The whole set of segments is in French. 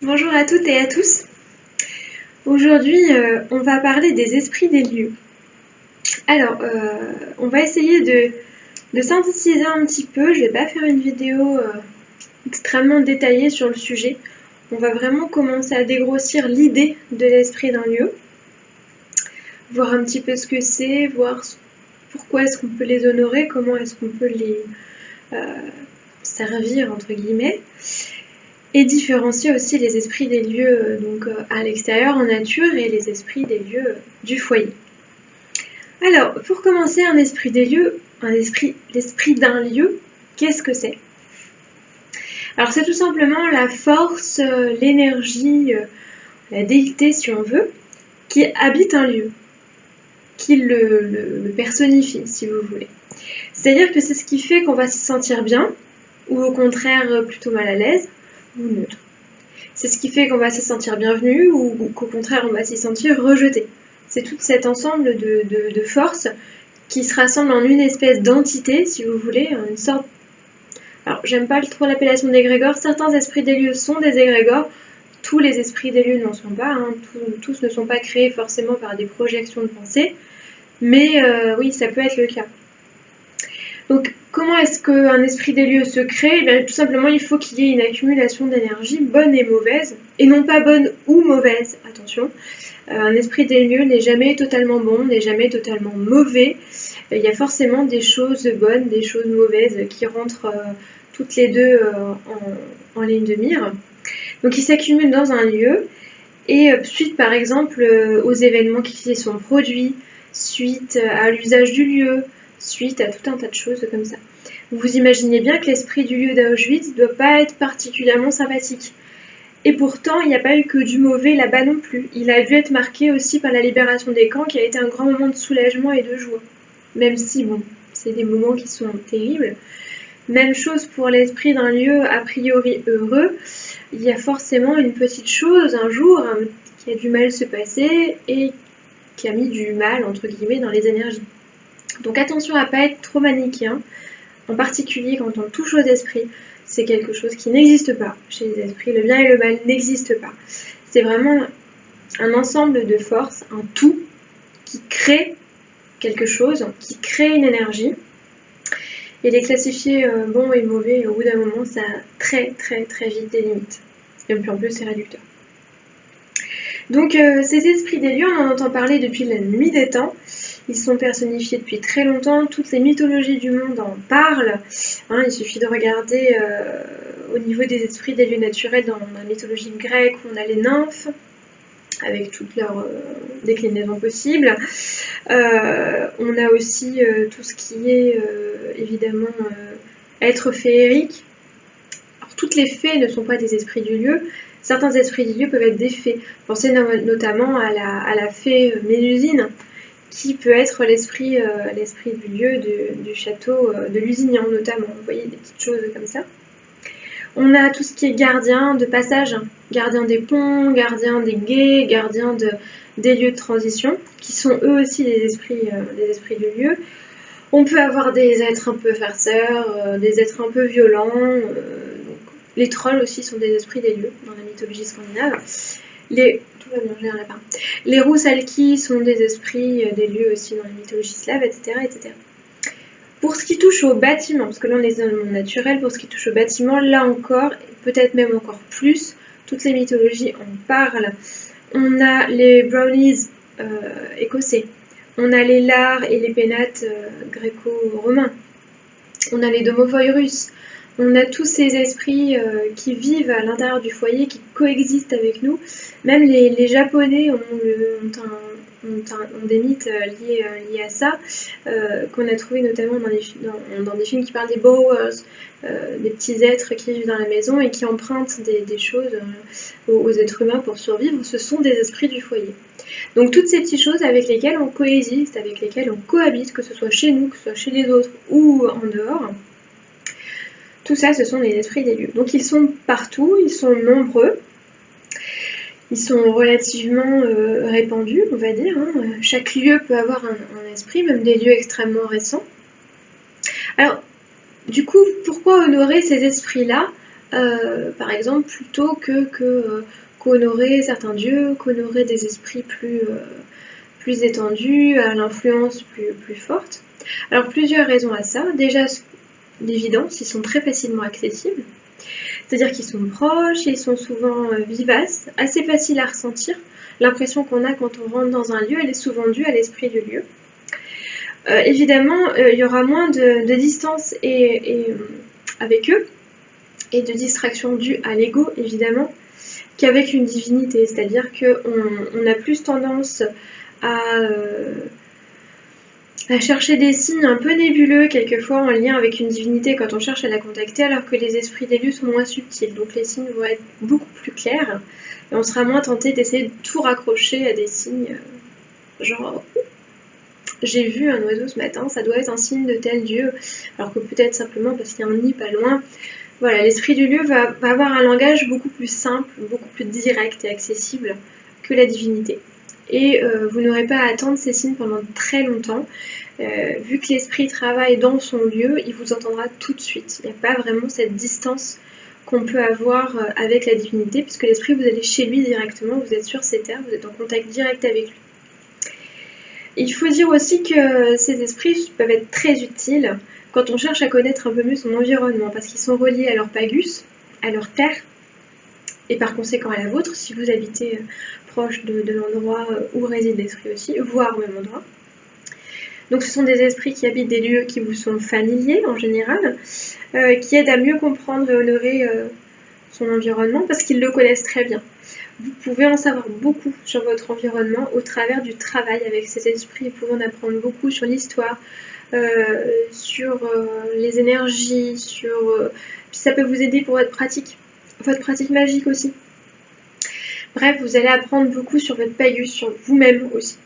Bonjour à toutes et à tous. Aujourd'hui, on va parler des esprits des lieux. Alors, on va essayer de synthétiser un petit peu. Je ne vais pas faire une vidéo extrêmement détaillée sur le sujet. On va vraiment commencer à dégrossir l'idée de l'esprit d'un lieu, voir un petit peu ce que c'est, voir pourquoi est-ce qu'on peut les honorer, comment est-ce qu'on peut les servir, entre guillemets. Et différencier aussi les esprits des lieux à l'extérieur, en nature, et les esprits des lieux du foyer. Alors, pour commencer, un esprit des lieux, l'esprit d'un lieu, qu'est-ce que c'est? Alors, c'est tout simplement la force, l'énergie, la déité, si on veut, qui habite un lieu, qui le personnifie, si vous voulez. C'est-à-dire que c'est ce qui fait qu'on va se sentir bien, ou au contraire plutôt mal à l'aise, ou neutre. C'est ce qui fait qu'on va se sentir bienvenu ou qu'au contraire on va s'y sentir rejeté. C'est tout cet ensemble de forces qui se rassemblent en une espèce d'entité, si vous voulez, une sorte... Alors j'aime pas trop l'appellation d'égrégore, certains esprits des lieux sont des égrégores, tous les esprits des lieux n'en sont pas, tous ne sont pas créés forcément par des projections de pensée, mais oui, ça peut être le cas. Donc, comment est-ce qu'un esprit des lieux se crée? Tout simplement, il faut qu'il y ait une accumulation d'énergie, bonne et mauvaise, et non pas bonne ou mauvaise, attention. Un esprit des lieux n'est jamais totalement bon, n'est jamais totalement mauvais. Il y a forcément des choses bonnes, des choses mauvaises qui rentrent toutes les deux en ligne de mire. Donc, ils s'accumulent dans un lieu, et suite par exemple aux événements qui y sont produits, suite à l'usage du lieu, suite à tout un tas de choses comme ça. Vous imaginez bien que l'esprit du lieu d'Auschwitz ne doit pas être particulièrement sympathique. Et pourtant, il n'y a pas eu que du mauvais là-bas non plus. Il a dû être marqué aussi par la libération des camps, qui a été un grand moment de soulagement et de joie. Même si, bon, c'est des moments qui sont terribles. Même chose pour l'esprit d'un lieu a priori heureux. Il y a forcément une petite chose, un jour, qui a du mal se passer et qui a mis du mal, entre guillemets, dans les énergies. Donc attention à ne pas être trop manichéen, en particulier quand on touche aux esprits. C'est quelque chose qui n'existe pas chez les esprits. Le bien et le mal n'existent pas. C'est vraiment un ensemble de forces, un tout, qui crée quelque chose, qui crée une énergie. Et les classifier bons et mauvais, au bout d'un moment, ça a très vite des limites. Et puis en plus, c'est réducteur. Donc ces esprits des lieux, on en entend parler depuis la nuit des temps. Ils sont personnifiés depuis très longtemps, toutes les mythologies du monde en parlent. Il suffit de regarder au niveau des esprits des lieux naturels dans la mythologie grecque, où on a les nymphes, avec toutes leurs déclinaisons possibles. On a aussi tout ce qui est évidemment être féerique. Alors, toutes les fées ne sont pas des esprits du lieu. Certains esprits du lieu peuvent être des fées. Pensez notamment à la fée Mélusine, qui peut être l'esprit du lieu, du château de Lusignan notamment. Vous voyez, des petites choses comme ça. On a tout ce qui est gardien de passage, gardien des ponts, gardien des guets, gardien des lieux de transition, qui sont eux aussi des esprits du lieu. On peut avoir des êtres un peu farceurs, des êtres un peu violents. Les trolls aussi sont des esprits des lieux dans la mythologie scandinave. Les roussalki sont des esprits des lieux aussi dans la mythologie slave, etc., etc. Pour ce qui touche au bâtiment, parce que là on est dans le monde naturel, pour ce qui touche au bâtiment, là encore, peut-être même encore plus, toutes les mythologies en parlent. On a les brownies écossais, on a les lars et les pénates gréco-romains, on a les domovoy russes, on a tous ces esprits qui vivent à l'intérieur du foyer, qui coexistent avec nous. Même les Japonais ont des mythes liés à ça, qu'on a trouvé notamment dans des films qui parlent des borrowers, des petits êtres qui vivent dans la maison et qui empruntent des choses aux êtres humains pour survivre. Ce sont des esprits du foyer. Donc toutes ces petites choses avec lesquelles on coexiste, avec lesquelles on cohabite, que ce soit chez nous, que ce soit chez les autres ou en dehors, tout ça, ce sont les esprits des lieux. Donc ils sont partout, ils sont nombreux, ils sont relativement répandus, on va dire. Chaque lieu peut avoir un esprit, même des lieux extrêmement récents. Alors, du coup, pourquoi honorer ces esprits-là par exemple, plutôt qu'honorer certains dieux, qu'honorer des esprits plus étendus, à l'influence plus forte. Alors plusieurs raisons à ça. Déjà, l'évidence, ils sont très facilement accessibles. C'est-à-dire qu'ils sont proches, ils sont souvent vivaces, assez faciles à ressentir. L'impression qu'on a quand on rentre dans un lieu, elle est souvent due à l'esprit du lieu. Évidemment, il y aura moins de distance avec eux, et de distraction due à l'ego, évidemment, qu'avec une divinité. C'est-à-dire qu'on a plus tendance à chercher des signes un peu nébuleux, quelquefois en lien avec une divinité quand on cherche à la contacter, alors que les esprits des lieux sont moins subtils. Donc les signes vont être beaucoup plus clairs, et on sera moins tenté d'essayer de tout raccrocher à des signes genre j'ai vu un oiseau ce matin, ça doit être un signe de tel dieu, alors que peut-être simplement parce qu'il y a un nid pas loin. Voilà, l'esprit du lieu va avoir un langage beaucoup plus simple, beaucoup plus direct et accessible que la divinité. Et vous n'aurez pas à attendre ces signes pendant très longtemps. Vu que l'esprit travaille dans son lieu, il vous entendra tout de suite. Il n'y a pas vraiment cette distance qu'on peut avoir avec la divinité, puisque l'esprit, vous allez chez lui directement, vous êtes sur ses terres, vous êtes en contact direct avec lui. Il faut dire aussi que ces esprits peuvent être très utiles quand on cherche à connaître un peu mieux son environnement, parce qu'ils sont reliés à leur pagus, à leur terre, et par conséquent à la vôtre, si vous habitez proche de l'endroit où réside l'esprit aussi, voire au même endroit. Donc ce sont des esprits qui habitent des lieux qui vous sont familiers en général, qui aident à mieux comprendre et honorer son environnement, parce qu'ils le connaissent très bien. Vous pouvez en savoir beaucoup sur votre environnement au travers du travail avec ces esprits. Vous pouvez en apprendre beaucoup sur l'histoire, sur les énergies, puis ça peut vous aider pour votre pratique magique aussi. Bref, vous allez apprendre beaucoup sur votre pagus, sur vous-même aussi,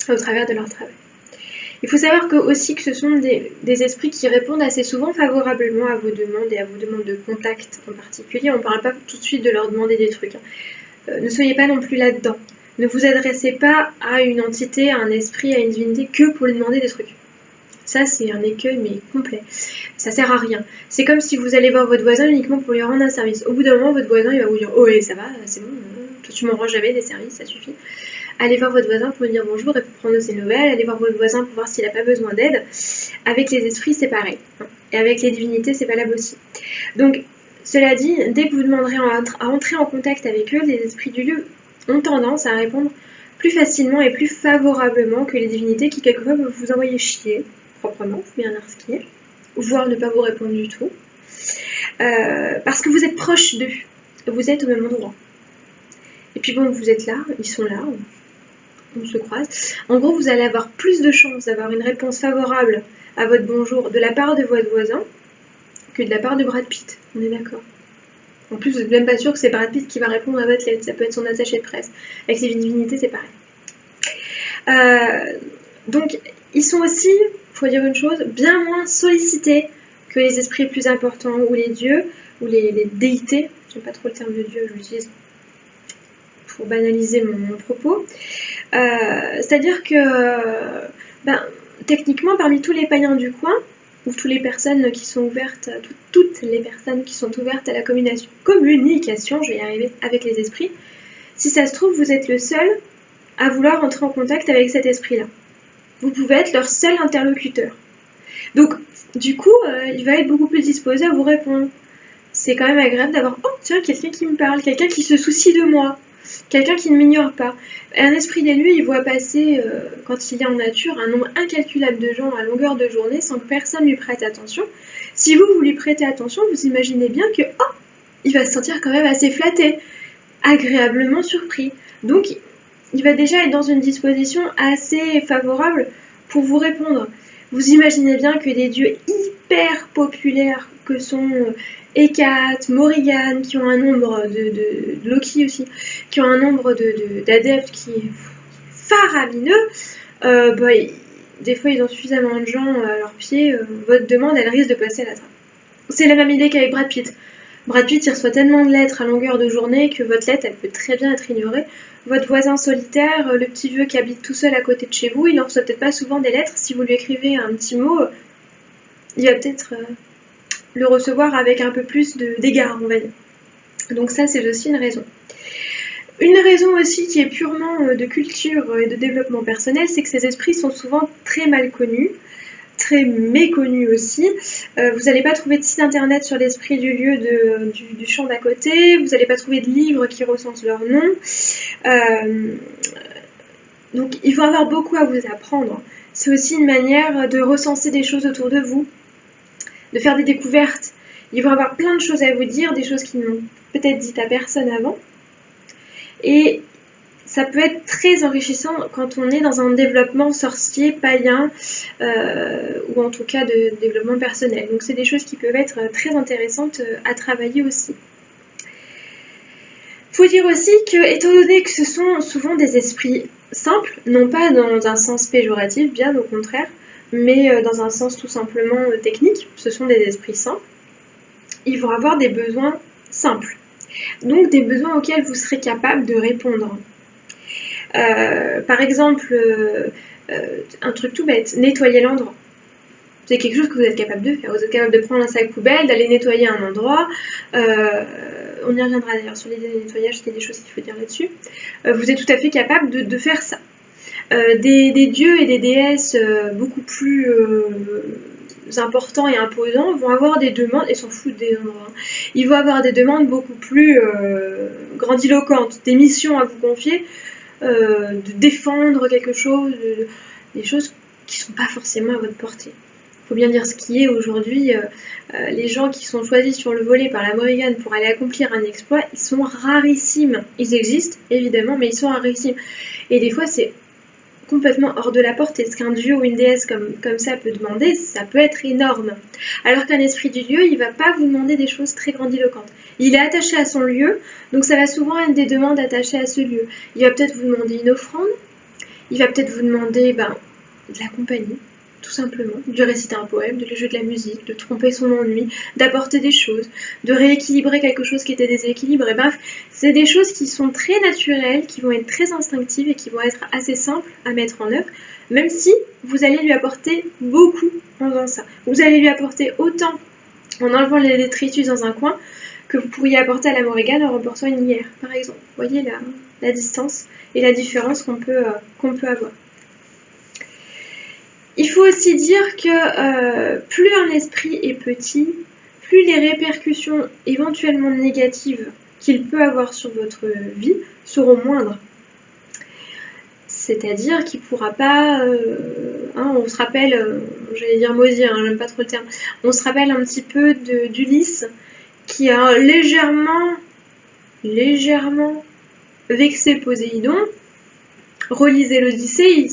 au travers de leur travail. Il faut savoir que ce sont des esprits qui répondent assez souvent favorablement à vos demandes et à vos demandes de contact en particulier. On ne parle pas tout de suite de leur demander des trucs. Ne soyez pas non plus là-dedans. Ne vous adressez pas à une entité, à un esprit, à une divinité que pour lui demander des trucs. Ça, c'est un écueil, mais complet. Ça sert à rien. C'est comme si vous allez voir votre voisin uniquement pour lui rendre un service. Au bout d'un moment, votre voisin, il va vous dire « Oh, ça va, c'est bon, toi, tu m'en rends jamais des services, ça suffit. » Allez voir votre voisin pour lui dire bonjour et pour prendre de ses nouvelles. Allez voir votre voisin pour voir s'il n'a pas besoin d'aide. Avec les esprits, c'est pareil. Et avec les divinités, c'est valable aussi. Donc, cela dit, dès que vous demanderez à entrer en contact avec eux, les esprits du lieu ont tendance à répondre plus facilement et plus favorablement que les divinités qui, quelquefois, peuvent vous envoyer chier, proprement, faut bien dire ce qui est, voire ne pas vous répondre du tout. Parce que vous êtes proche d'eux. Vous êtes au même endroit. Et puis bon, vous êtes là, ils sont là, on se croise. En gros, vous allez avoir plus de chances d'avoir une réponse favorable à votre bonjour de la part de votre voisin que de la part de Brad Pitt. On est d'accord. En plus, vous n'êtes même pas sûr que c'est Brad Pitt qui va répondre à votre lettre. Ça peut être son attaché de presse. Avec les divinités, c'est pareil. Donc, ils sont aussi, il faut dire une chose, bien moins sollicités que les esprits plus importants, ou les dieux, ou les déités. J'aime pas trop le terme de dieu, je l'utilise pour banaliser mon propos. C'est-à-dire que, techniquement, parmi tous les païens du coin, ou toutes les personnes qui sont ouvertes, toutes les personnes qui sont ouvertes à la communication, je vais y arriver, avec les esprits, si ça se trouve, vous êtes le seul à vouloir entrer en contact avec cet esprit-là. Vous pouvez être leur seul interlocuteur. Donc, du coup, il va être beaucoup plus disposé à vous répondre. C'est quand même agréable d'avoir, oh tiens, quelqu'un qui me parle, quelqu'un qui se soucie de moi, quelqu'un qui ne m'ignore pas. Un esprit des lieux, il voit passer, quand il est en nature, un nombre incalculable de gens à longueur de journée sans que personne lui prête attention. Si vous lui prêtez attention, vous imaginez bien que, il va se sentir quand même assez flatté, agréablement surpris. Donc, il va déjà être dans une disposition assez favorable pour vous répondre. Vous imaginez bien que des dieux hyper populaires que sont Hécate, Morrigan, qui ont un nombre de Loki aussi, qui ont un nombre d'adeptes qui est faramineux, des fois ils ont suffisamment de gens à leurs pieds, votre demande elle risque de passer à la trappe. C'est la même idée qu'avec Brad Pitt. Brad Pitt il reçoit tellement de lettres à longueur de journée que votre lettre elle peut très bien être ignorée. Votre voisin solitaire, le petit vieux qui habite tout seul à côté de chez vous, il n'en reçoit peut-être pas souvent des lettres. Si vous lui écrivez un petit mot, il va peut-être le recevoir avec un peu plus d'égard, on va dire. Donc ça, c'est aussi une raison. Une raison aussi qui est purement de culture et de développement personnel, c'est que ces esprits sont souvent très mal connus, très méconnus aussi. Vous n'allez pas trouver de site internet sur l'esprit du lieu du champ d'à côté, vous n'allez pas trouver de livres qui recensent leur nom. Donc il faut avoir beaucoup à vous apprendre. C'est aussi une manière de recenser des choses autour de vous, de faire des découvertes. Ils vont avoir plein de choses à vous dire, des choses qu'ils n'ont peut-être dites à personne avant. Et ça peut être très enrichissant quand on est dans un développement sorcier, païen, ou en tout cas de développement personnel. Donc c'est des choses qui peuvent être très intéressantes à travailler aussi. Il faut dire aussi que, étant donné que ce sont souvent des esprits simples, non pas dans un sens péjoratif, bien au contraire, mais dans un sens tout simplement technique, ce sont des esprits simples, ils vont avoir des besoins simples. Donc des besoins auxquels vous serez capable de répondre. Par exemple, un truc tout bête, nettoyer l'endroit. C'est quelque chose que vous êtes capable de faire. Vous êtes capable de prendre un sac poubelle, d'aller nettoyer un endroit. On y reviendra d'ailleurs sur l'idée de nettoyage, il y a des choses qu'il faut dire là-dessus. Vous êtes tout à fait capable de faire ça. Des dieux et des déesses beaucoup plus importants et imposants vont avoir des demandes, et s'en foutent des endroits, ils vont avoir des demandes beaucoup plus grandiloquentes, des missions à vous confier, de défendre quelque chose, des choses qui ne sont pas forcément à votre portée. Il faut bien dire ce qui est aujourd'hui, les gens qui sont choisis sur le volet par la Morrigan pour aller accomplir un exploit, ils sont rarissimes. Ils existent, évidemment, mais ils sont rarissimes. Et des fois, c'est complètement hors de la portée. Ce qu'un dieu ou une déesse comme ça peut demander, ça peut être énorme. Alors qu'un esprit du lieu, il ne va pas vous demander des choses très grandiloquentes. Il est attaché à son lieu, donc ça va souvent être des demandes attachées à ce lieu. Il va peut-être vous demander une offrande, il va peut-être vous demander de la compagnie, tout simplement, de réciter un poème, de jouer de la musique, de tromper son ennui, d'apporter des choses, de rééquilibrer quelque chose qui était déséquilibré. Bref, c'est des choses qui sont très naturelles, qui vont être très instinctives et qui vont être assez simples à mettre en œuvre, même si vous allez lui apporter beaucoup en faisant ça. Vous allez lui apporter autant en enlevant les détritus dans un coin que vous pourriez apporter à la Morrigan en remportant une lierre, par exemple. Vous voyez la distance et la différence qu'on peut avoir. Il faut aussi dire que plus un esprit est petit, plus les répercussions éventuellement négatives qu'il peut avoir sur votre vie seront moindres. C'est-à-dire qu'il ne pourra pas... on se rappelle, j'allais dire maudire, j'aime pas trop le terme, on se rappelle un petit peu d'Ulysse qui a légèrement vexé Poséidon. Relisez l'Odyssée,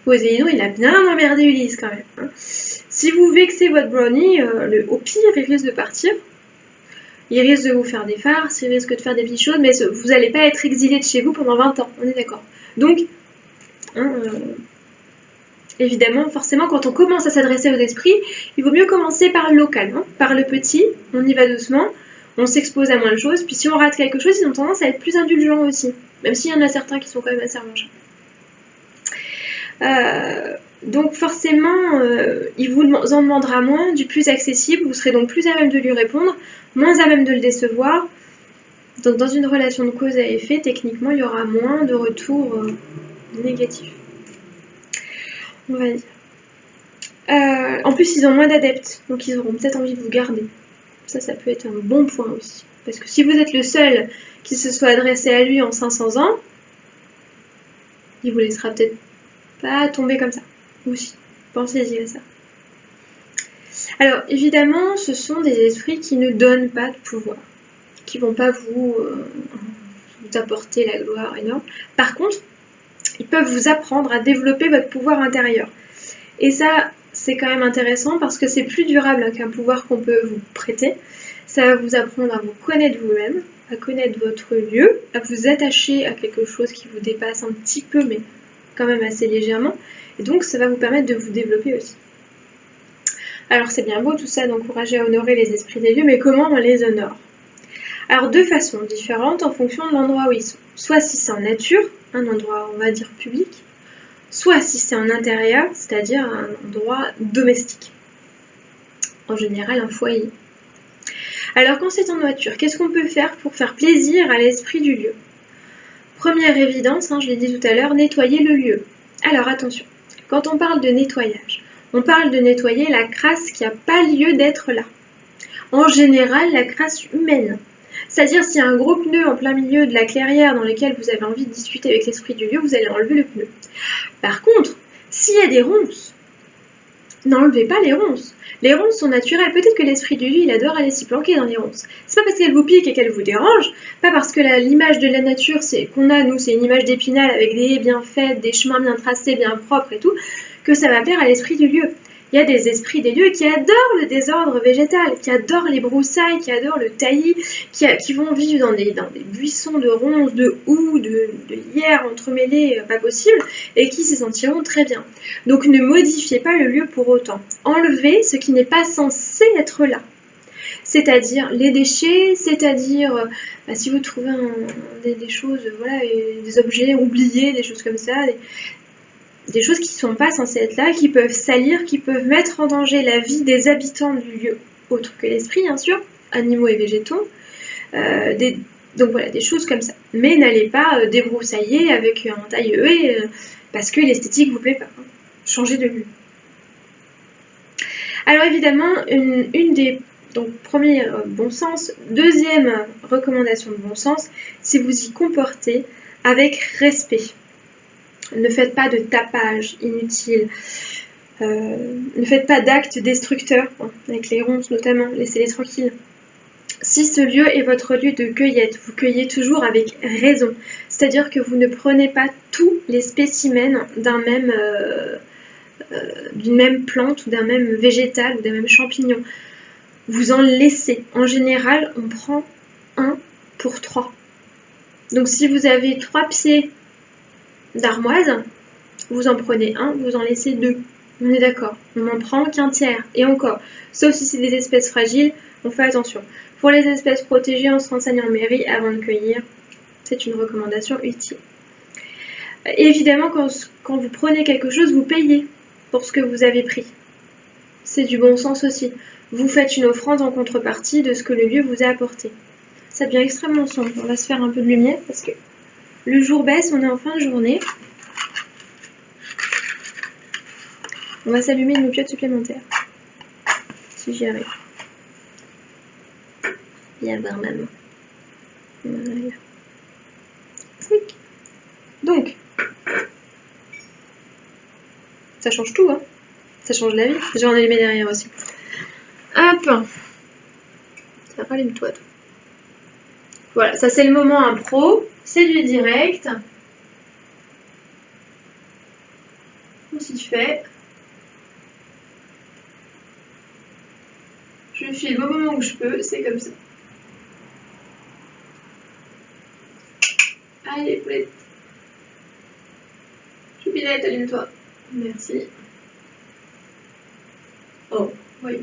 Poséidon, il a bien emmerdé Ulysse quand même. Hein. Si vous vexez votre brownie, au pire, il risque de partir. Il risque de vous faire des farces, il risque de faire des petites choses, mais vous n'allez pas être exilé de chez vous pendant 20 ans, on est d'accord. Donc, évidemment, forcément, quand on commence à s'adresser aux esprits, il vaut mieux commencer par le local, par le petit, on y va doucement, on s'expose à moins de choses, puis si on rate quelque chose, ils ont tendance à être plus indulgents aussi, même s'il y en a certains qui sont quand même assez revanchards. Donc forcément, il vous en demandera moins, du plus accessible, vous serez donc plus à même de lui répondre, moins à même de le décevoir. Donc dans une relation de cause à effet, techniquement, il y aura moins de retours négatifs. On va dire. En plus, ils ont moins d'adeptes, donc ils auront peut-être envie de vous garder. Ça peut être un bon point aussi. Parce que si vous êtes le seul qui se soit adressé à lui en 500 ans, il vous laissera peut-être pas tomber comme ça. Aussi, pensez-y à ça. Alors, évidemment, ce sont des esprits qui ne donnent pas de pouvoir, qui vont pas vous apporter la gloire énorme. Par contre, ils peuvent vous apprendre à développer votre pouvoir intérieur. Et ça, c'est quand même intéressant parce que c'est plus durable qu'un pouvoir qu'on peut vous prêter. Ça va vous apprendre à vous connaître vous-même, à connaître votre lieu, à vous attacher à quelque chose qui vous dépasse un petit peu, mais quand même assez légèrement. Et donc, ça va vous permettre de vous développer aussi. Alors, c'est bien beau tout ça d'encourager à honorer les esprits des lieux, mais comment on les honore? Alors, de façon différente en fonction de l'endroit où ils sont. Soit si c'est en nature, un endroit, on va dire, public, soit si c'est en intérieur, c'est-à-dire un endroit domestique. en général un foyer. Alors quand c'est en nature, qu'est-ce qu'on peut faire pour faire plaisir à l'esprit du lieu? Première évidence, je l'ai dit tout à l'heure, nettoyer le lieu. Alors attention, quand on parle de nettoyage, on parle de nettoyer la crasse qui n'a pas lieu d'être là. En général, la crasse humaine. C'est-à-dire, s'il y a un gros pneu en plein milieu de la clairière dans lequel vous avez envie de discuter avec l'esprit du lieu, vous allez enlever le pneu. Par contre, s'il y a des ronces, n'enlevez pas les ronces. Les ronces sont naturelles. Peut-être que l'esprit du lieu, il adore aller s'y planquer dans les ronces. C'est pas parce qu'elles vous piquent et qu'elles vous dérangent, pas parce que l'image de la nature qu'on a, nous, c'est une image d'Épinal avec des haies bien faites, des chemins bien tracés, bien propres et tout, que ça va plaire à l'esprit du lieu. Il y a des esprits des lieux qui adorent le désordre végétal, qui adorent les broussailles, qui adorent le taillis, qui vont vivre dans des buissons de ronces, de houx, de lierre entremêlés, pas possible, et qui se sentiront très bien. Donc ne modifiez pas le lieu pour autant. Enlevez ce qui n'est pas censé être là. C'est-à-dire les déchets, c'est-à-dire si vous trouvez des choses, voilà, des objets oubliés, des choses comme ça, des choses qui ne sont pas censées être là, qui peuvent salir, qui peuvent mettre en danger la vie des habitants du lieu, autre que l'esprit bien sûr, animaux et végétaux, donc voilà, des choses comme ça. Mais n'allez pas débroussailler avec un taille-haie parce que l'esthétique ne vous plaît pas. Changez de lieu. Alors évidemment, une des premier bon sens, deuxième recommandation de bon sens, c'est vous y comporter avec respect. Ne faites pas de tapage inutile. Ne faites pas d'actes destructeurs, avec les ronces notamment, laissez-les tranquilles. Si ce lieu est votre lieu de cueillette, vous cueillez toujours avec raison. C'est-à-dire que vous ne prenez pas tous les spécimens d'une même plante ou d'un même végétal ou d'un même champignon. Vous en laissez. En général, on prend 1 pour 3. Donc si vous avez 3 pieds d'armoise, vous en prenez 1, vous en laissez 2. On est d'accord, on n'en prend qu'un tiers. Et encore, sauf si c'est des espèces fragiles, on fait attention. Pour les espèces protégées, on se renseigne en mairie avant de cueillir. C'est une recommandation utile. Évidemment, quand vous prenez quelque chose, vous payez pour ce que vous avez pris. C'est du bon sens aussi. Vous faites une offrande en contrepartie de ce que le lieu vous a apporté. Ça devient extrêmement sombre. On va se faire un peu de lumière parce que le jour baisse, on est en fin de journée. On va s'allumer une loupiote supplémentaire. Si j'y arrive. Viens voir maman. Voilà. Donc, ça change tout, hein. Ça change la vie. Je vais en allumer derrière aussi. Hop. Ça rallume-toi. Voilà, ça c'est le moment impro. C'est du direct. On s'y fait. Je filme au moment où je peux, c'est comme ça. Allez, poulette. Choupinette, allume-toi. Merci. Oh, oui.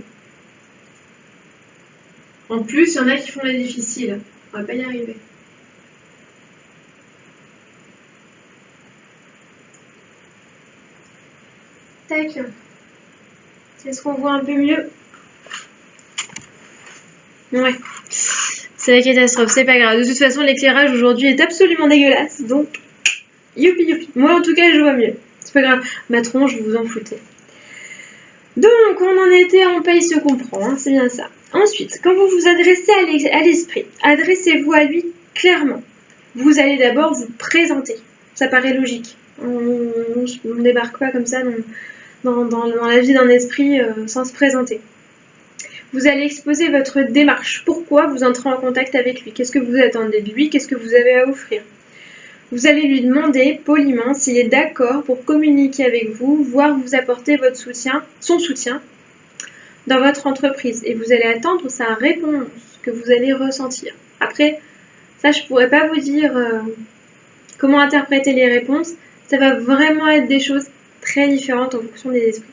En plus, il y en a qui font les difficiles. On va pas y arriver. Tac. Est-ce qu'on voit un peu mieux? Ouais. C'est la catastrophe, c'est pas grave. De toute façon, l'éclairage aujourd'hui est absolument dégueulasse. Donc, youpi youpi. Moi, en tout cas, je vois mieux. C'est pas grave. Ma tronche, vous en foutez. Donc, on en était, on paye ce qu'on prend. Hein, c'est bien ça. Ensuite, quand vous vous adressez à l'esprit, adressez-vous à lui clairement. Vous allez d'abord vous présenter. Ça paraît logique. On ne débarque pas comme ça dans la vie d'un esprit sans se présenter. Vous allez exposer votre démarche. Pourquoi vous entrez en contact avec lui? Qu'est-ce que vous attendez de lui? Qu'est-ce que vous avez à offrir? Vous allez lui demander poliment s'il est d'accord pour communiquer avec vous, voire vous apporter son soutien dans votre entreprise. Et vous allez attendre sa réponse que vous allez ressentir. Après, ça je ne pourrais pas vous dire comment interpréter les réponses. Ça va vraiment être des choses très différentes en fonction des esprits.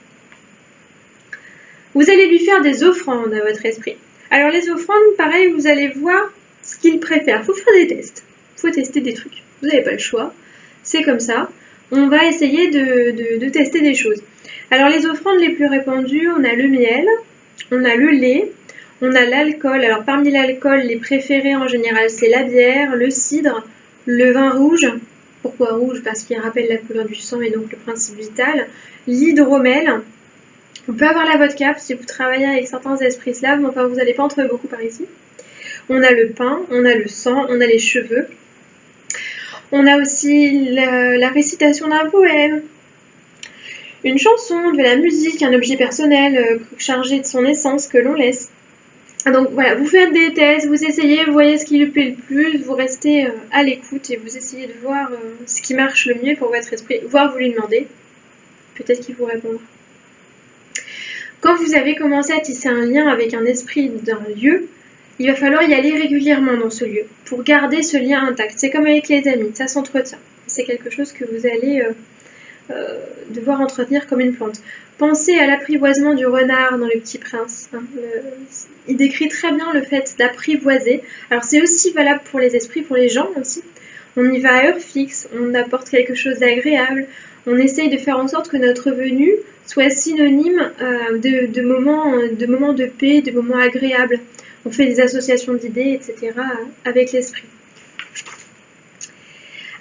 Vous allez lui faire des offrandes à votre esprit. Alors les offrandes, pareil, vous allez voir ce qu'il préfère. Il faut faire des tests. Il faut tester des trucs. Vous n'avez pas le choix. C'est comme ça. On va essayer de tester des choses. Alors les offrandes les plus répandues, on a le miel, on a le lait, on a l'alcool. Alors parmi l'alcool, les préférés en général, c'est la bière, le cidre, le vin rouge. Pourquoi rouge? Parce qu'il rappelle la couleur du sang et donc le principe vital. L'hydromel. On peut avoir la vodka si vous travaillez avec certains esprits slaves, mais enfin vous n'allez pas en trouver beaucoup par ici. On a le pain, on a le sang, on a les cheveux. On a aussi la récitation d'un poème, une chanson, de la musique, un objet personnel chargé de son essence que l'on laisse. Donc voilà, vous faites des tests, vous essayez, vous voyez ce qui lui plaît le plus, vous restez à l'écoute et vous essayez de voir ce qui marche le mieux pour votre esprit, voire vous lui demandez. Peut-être qu'il vous répondra. Quand vous avez commencé à tisser un lien avec un esprit d'un lieu, il va falloir y aller régulièrement dans ce lieu pour garder ce lien intact. C'est comme avec les amis, ça s'entretient. C'est quelque chose que vous allez devoir entretenir comme une plante. Pensez à l'apprivoisement du renard dans Le Petit Prince. Il décrit très bien le fait d'apprivoiser. Alors c'est aussi valable pour les esprits, pour les gens aussi. On y va à heure fixe, on apporte quelque chose d'agréable, on essaye de faire en sorte que notre venue soit synonyme de moments de paix, de moments agréables. On fait des associations d'idées, etc. avec l'esprit.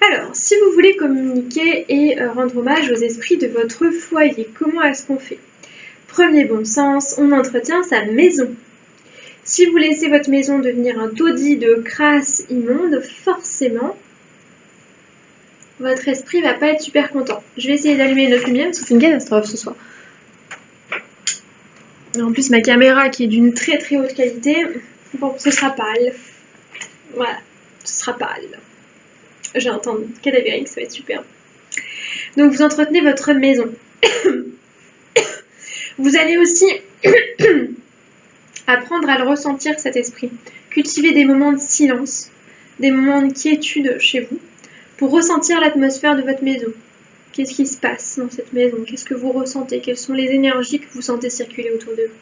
Alors, si vous voulez communiquer et rendre hommage aux esprits de votre foyer, comment est-ce qu'on fait? Premier bon sens, on entretient sa maison. Si vous laissez votre maison devenir un taudis de crasse immonde, forcément, votre esprit va pas être super content. Je vais essayer d'allumer notre lumière parce que c'est une catastrophe ce soir. En plus, ma caméra qui est d'une très très haute qualité, bon, ce sera pâle. Voilà, ce sera pâle. J'ai un temps cadavérique, ça va être super. Donc vous entretenez votre maison. Vous allez aussi apprendre à le ressentir, cet esprit. Cultiver des moments de silence, des moments de quiétude chez vous, pour ressentir l'atmosphère de votre maison. Qu'est-ce qui se passe dans cette maison? Qu'est-ce que vous ressentez? Quelles sont les énergies que vous sentez circuler autour de vous?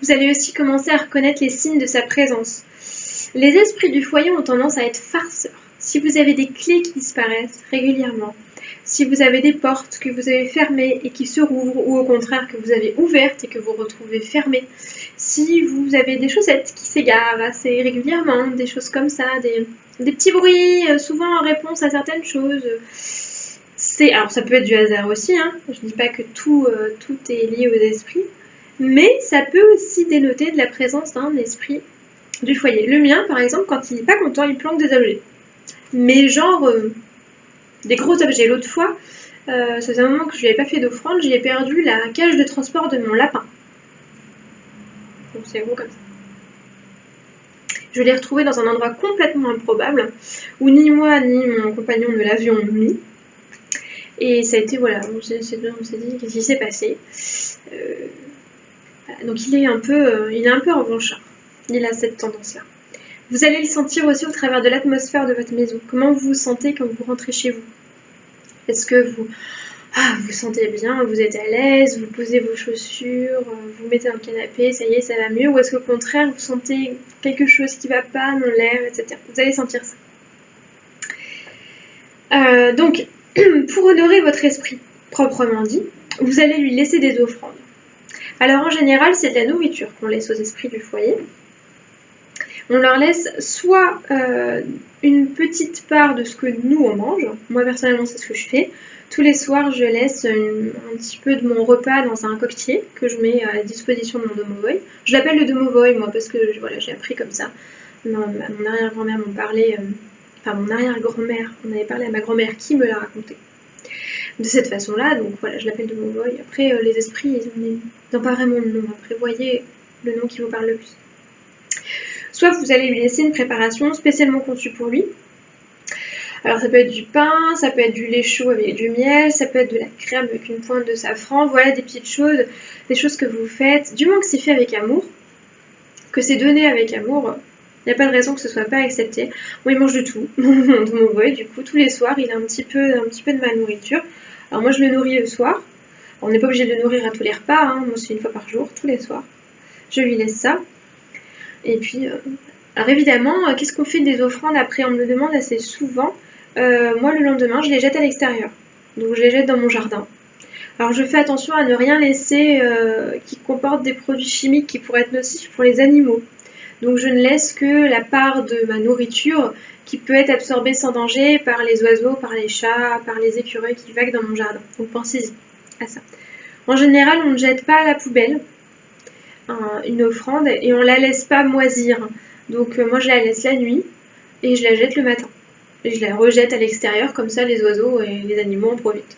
Vous allez aussi commencer à reconnaître les signes de sa présence. Les esprits du foyer ont tendance à être farceurs. Si vous avez des clés qui disparaissent régulièrement, si vous avez des portes que vous avez fermées et qui se rouvrent, ou au contraire que vous avez ouvertes et que vous retrouvez fermées, si vous avez des chaussettes qui s'égarent assez régulièrement, des choses comme ça, des petits bruits, souvent en réponse à certaines choses, alors ça peut être du hasard aussi, hein. Je ne dis pas que tout est lié aux esprits, mais ça peut aussi dénoter de la présence d'un esprit du foyer. Le mien, par exemple, quand il n'est pas content, il planque des objets. Mais genre, des gros objets. L'autre fois, ça faisait un moment que je lui avais pas fait d'offrande, j'ai perdu la cage de transport de mon lapin. Donc c'est gros comme ça. Je l'ai retrouvé dans un endroit complètement improbable, où ni moi ni mon compagnon ne l'avions mis. Et ça a été, voilà, on s'est dit, qu'est-ce qui s'est passé? Donc il est un peu revanchard. Il a cette tendance-là. Vous allez le sentir aussi au travers de l'atmosphère de votre maison. Comment vous vous sentez quand vous rentrez chez vous? Est-ce que vous vous sentez bien, vous êtes à l'aise, vous posez vos chaussures, vous mettez dans le canapé, ça y est, ça va mieux? Ou est-ce qu'au contraire, vous sentez quelque chose qui ne va pas dans l'air, etc. Vous allez sentir ça. Donc, pour honorer votre esprit, proprement dit, vous allez lui laisser des offrandes. Alors en général, c'est de la nourriture qu'on laisse aux esprits du foyer. On leur laisse soit une petite part de ce que nous on mange. Moi personnellement c'est ce que je fais. Tous les soirs je laisse un petit peu de mon repas dans un coquetier que je mets à la disposition de mon domovoy. Je l'appelle le domovoy moi parce que voilà, j'ai appris comme ça. Mon arrière-grand-mère m'en parlait, mon arrière-grand-mère, on avait parlé à ma grand-mère qui me l'a raconté. De cette façon-là, donc voilà, je l'appelle domovoy. Après les esprits ils n'ont pas vraiment de nom. Après voyez le nom qui vous parle le plus. Soit vous allez lui laisser une préparation spécialement conçue pour lui. Alors ça peut être du pain, ça peut être du lait chaud avec du miel, ça peut être de la crème avec une pointe de safran. Voilà des petites choses, des choses que vous faites. Du moment que c'est fait avec amour, que c'est donné avec amour, il n'y a pas de raison que ce ne soit pas accepté. Moi il mange de tout, mon boy, du coup tous les soirs il a un petit peu de ma nourriture. Alors moi je le nourris le soir. On n'est pas obligé de le nourrir à tous les repas, hein. Moi c'est une fois par jour, tous les soirs. Je lui laisse ça. Et puis, alors évidemment, qu'est-ce qu'on fait des offrandes après? On me le demande assez souvent. Moi, le lendemain, je les jette à l'extérieur. Donc, je les jette dans mon jardin. Alors je fais attention à ne rien laisser qui comporte des produits chimiques qui pourraient être nocifs pour les animaux. Donc je ne laisse que la part de ma nourriture qui peut être absorbée sans danger par les oiseaux, par les chats, par les écureuils qui vaguent dans mon jardin. Donc pensez-y à ça. En général, on ne jette pas à la poubelle une offrande et on ne la laisse pas moisir. Donc moi je la laisse la nuit et je la jette le matin. Et je la rejette à l'extérieur, comme ça les oiseaux et les animaux en profitent.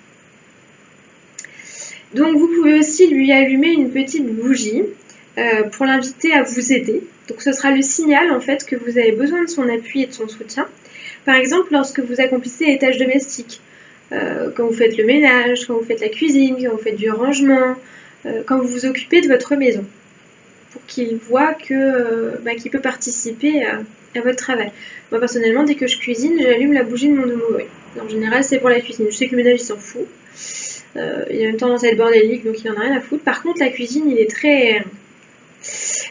Donc vous pouvez aussi lui allumer une petite bougie pour l'inviter à vous aider. Donc ce sera le signal en fait que vous avez besoin de son appui et de son soutien. Par exemple, lorsque vous accomplissez les tâches domestiques, quand vous faites le ménage, quand vous faites la cuisine, quand vous faites du rangement, quand vous vous occupez de votre maison, pour qu'il voit qu'il peut participer à votre travail. Moi personnellement, dès que je cuisine, j'allume la bougie de mon domovoy. En général, c'est pour la cuisine. Je sais que le ménage, il s'en fout. Il a une tendance à être bordélique, donc il en a rien à foutre. Par contre, la cuisine, il est très...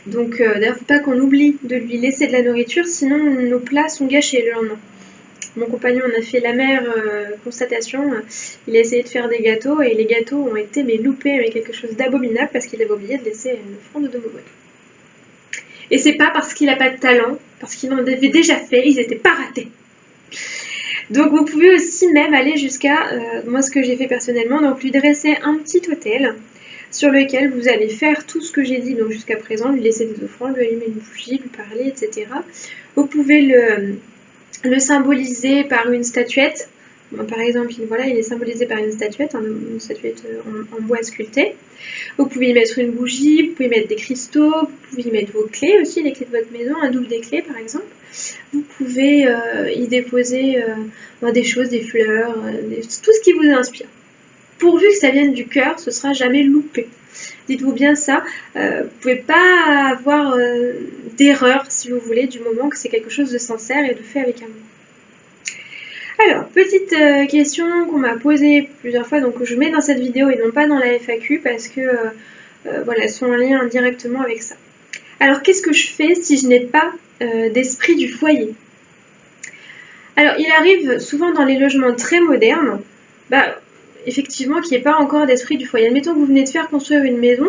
Donc, d'ailleurs, faut pas qu'on oublie de lui laisser de la nourriture, sinon nos plats sont gâchés le lendemain. Mon compagnon en a fait l'amère constatation. Il a essayé de faire des gâteaux et les gâteaux ont été loupés avec quelque chose d'abominable parce qu'il avait oublié de laisser une offrande de domovoy. Et c'est pas parce qu'il n'a pas de talent, parce qu'il en avait déjà fait, ils n'étaient pas ratés. Donc vous pouvez aussi même aller jusqu'à, moi ce que j'ai fait personnellement, donc lui dresser un petit autel sur lequel vous allez faire tout ce que j'ai dit donc jusqu'à présent, lui laisser des offrandes, lui allumer une bougie, lui parler, etc. Vous pouvez le symboliser par une statuette. Bon, par exemple, il est symbolisé par une statuette en bois sculpté. Vous pouvez y mettre une bougie, vous pouvez mettre des cristaux, vous pouvez y mettre vos clés aussi, les clés de votre maison, un double des clés par exemple. Vous pouvez y déposer des choses, des fleurs, tout ce qui vous inspire. Pourvu que ça vienne du cœur, ce sera jamais loupé. Dites-vous bien ça, vous ne pouvez pas avoir d'erreur, si vous voulez, du moment que c'est quelque chose de sincère et de fait avec amour. Alors, petite question qu'on m'a posée plusieurs fois, donc je mets dans cette vidéo et non pas dans la FAQ parce que elles sont en lien directement avec ça. Alors, qu'est-ce que je fais si je n'ai pas d'esprit du foyer? Alors, il arrive souvent dans les logements très modernes, effectivement, qu'il n'y ait pas encore d'esprit du foyer. Admettons que vous venez de faire construire une maison.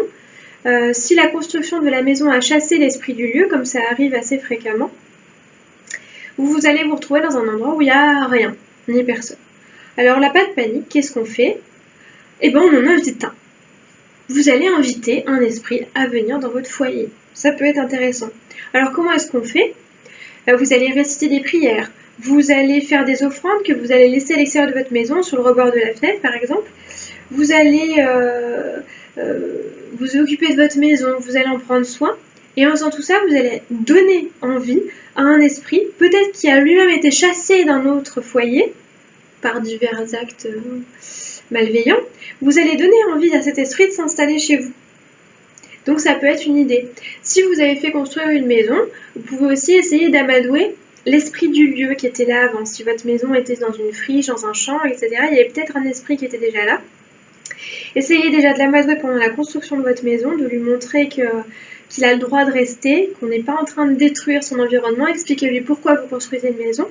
Si la construction de la maison a chassé l'esprit du lieu, comme ça arrive assez fréquemment, vous allez vous retrouver dans un endroit où il n'y a rien, ni personne. Alors là, pas de panique, qu'est-ce qu'on fait? On en invite un. Vous allez inviter un esprit à venir dans votre foyer. Ça peut être intéressant. Alors comment est-ce qu'on fait? Vous allez réciter des prières, vous allez faire des offrandes que vous allez laisser à l'extérieur de votre maison, sur le rebord de la fenêtre par exemple. Vous allez vous occuper de votre maison, vous allez en prendre soin. Et en faisant tout ça, vous allez donner envie à un esprit, peut-être qui a lui-même été chassé d'un autre foyer, par divers actes malveillants, vous allez donner envie à cet esprit de s'installer chez vous. Donc ça peut être une idée. Si vous avez fait construire une maison, vous pouvez aussi essayer d'amadouer l'esprit du lieu qui était là avant. Si votre maison était dans une friche, dans un champ, etc., il y avait peut-être un esprit qui était déjà là. Essayez déjà de l'amadouer pendant la construction de votre maison, de lui montrer qu'il a le droit de rester, qu'on n'est pas en train de détruire son environnement. Expliquez-lui pourquoi vous construisez une maison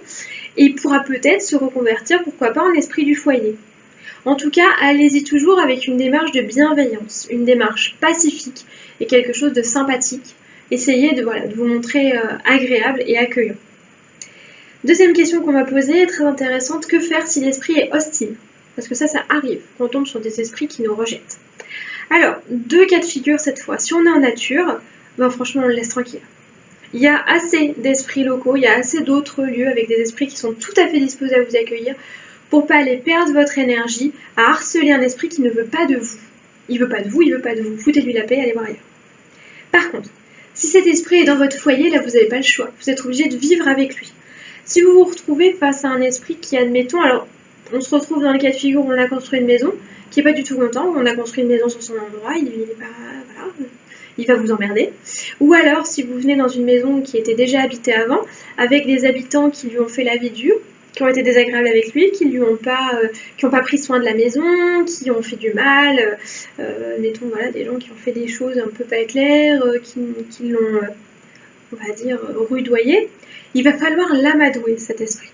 et il pourra peut-être se reconvertir, pourquoi pas, en esprit du foyer. En tout cas, allez-y toujours avec une démarche de bienveillance, une démarche pacifique et quelque chose de sympathique. Essayez de vous montrer agréable et accueillant. Deuxième question qu'on m'a posée, très intéressante, que faire si l'esprit est hostile? Parce que ça arrive, quand on tombe sur des esprits qui nous rejettent. Alors, 2 cas de figure cette fois. Si on est en nature, franchement, on le laisse tranquille. Il y a assez d'esprits locaux, il y a assez d'autres lieux avec des esprits qui sont tout à fait disposés à vous accueillir pour pas aller perdre votre énergie à harceler un esprit qui ne veut pas de vous. Il veut pas de vous, il veut pas de vous. Foutez-lui la paix, allez voir ailleurs. Par contre, si cet esprit est dans votre foyer, là, vous n'avez pas le choix. Vous êtes obligé de vivre avec lui. Si vous vous retrouvez face à un esprit qui, admettons, alors, on se retrouve dans le cas de figure où on a construit une maison, qui n'est pas du tout content, où on a construit une maison sur son endroit, il va vous emmerder. Ou alors, si vous venez dans une maison qui était déjà habitée avant, avec des habitants qui lui ont fait la vie dure, qui ont été désagréables avec lui, qui n'ont pas pris soin de la maison, qui ont fait du mal, mettons des gens qui ont fait des choses un peu pas claires, qui l'ont, rudoyé, il va falloir l'amadouer, cet esprit.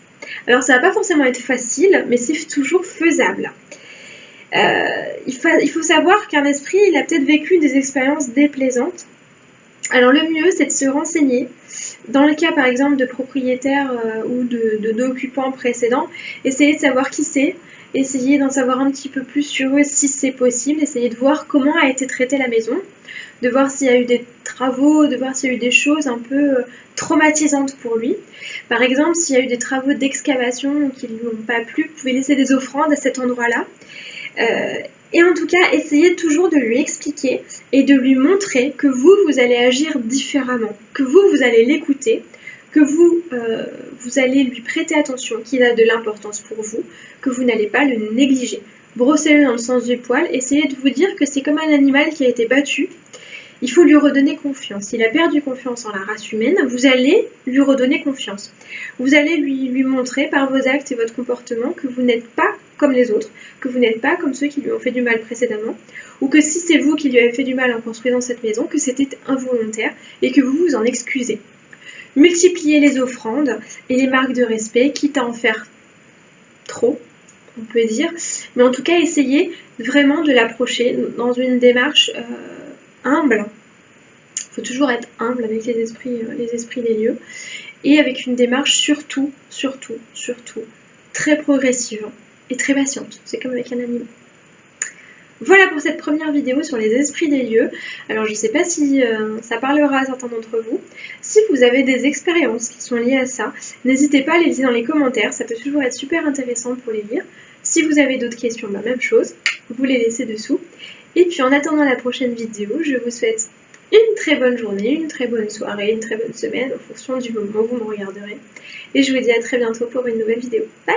Alors ça va pas forcément être facile, mais c'est toujours faisable. Il faut savoir qu'un esprit, il a peut-être vécu des expériences déplaisantes. Alors le mieux, c'est de se renseigner. Dans le cas par exemple de propriétaires ou d'occupants précédents, essayez de savoir qui c'est, essayez d'en savoir un petit peu plus sur eux si c'est possible, essayez de voir comment a été traitée la maison, de voir s'il y a eu des travaux, de voir s'il y a eu des choses un peu traumatisantes pour lui. Par exemple, s'il y a eu des travaux d'excavation qui ne lui ont pas plu, vous pouvez laisser des offrandes à cet endroit-là. Et en tout cas, essayez toujours de lui expliquer et de lui montrer que vous allez agir différemment, que vous allez l'écouter, que vous allez lui prêter attention, qu'il a de l'importance pour vous, que vous n'allez pas le négliger. Brossez-le dans le sens du poil, essayez de vous dire que c'est comme un animal qui a été battu. Il faut lui redonner confiance. S'il a perdu confiance en la race humaine, vous allez lui redonner confiance. Vous allez lui montrer par vos actes et votre comportement que vous n'êtes pas comme les autres, que vous n'êtes pas comme ceux qui lui ont fait du mal précédemment, ou que si c'est vous qui lui avez fait du mal en construisant cette maison, que c'était involontaire et que vous vous en excusez. Multipliez les offrandes et les marques de respect, quitte à en faire trop, on peut dire, mais en tout cas essayez vraiment de l'approcher dans une démarche humble. Il faut toujours être humble avec les esprits des lieux, et avec une démarche surtout très progressive et très patiente. C'est comme avec un animal. Voilà pour cette première vidéo sur les esprits des lieux. Alors je ne sais pas si ça parlera à certains d'entre vous. Si vous avez des expériences qui sont liées à ça, n'hésitez pas à les dire dans les commentaires, ça peut toujours être super intéressant pour les lire. Si vous avez d'autres questions, même chose, vous les laissez dessous. Et puis en attendant la prochaine vidéo, je vous souhaite une très bonne journée, une très bonne soirée, une très bonne semaine en fonction du moment où vous me regarderez. Et je vous dis à très bientôt pour une nouvelle vidéo. Bye!